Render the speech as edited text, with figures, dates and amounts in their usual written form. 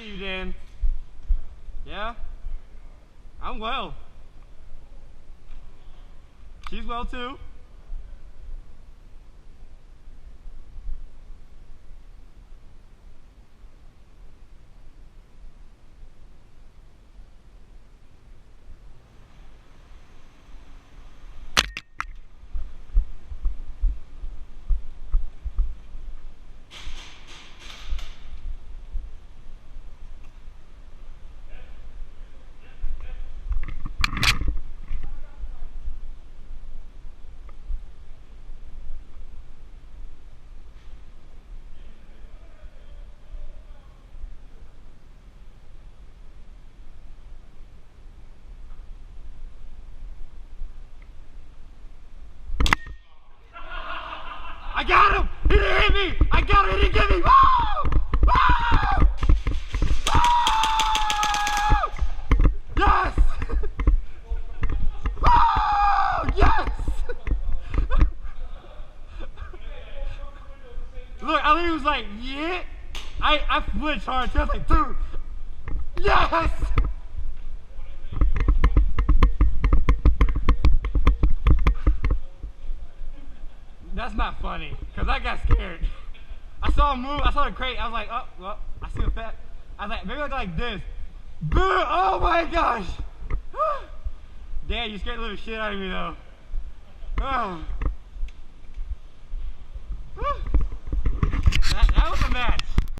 see you, Dan. Yeah? I'm well. She's well too. I got him! He didn't hit me! I got him! He didn't get me! Woo! Woo! Woo! Yes! Woo! Yes! Look, I think he was like, yeah. I flinched hard too. I was like, dude, yes! That's not funny, because I got scared. I saw him move, I saw the crate, I was like, oh, well, I see a fat. I was like, maybe I go like this. Boom! Oh my gosh! Dad, you scared the little shit out of me though. Oh. That was a match.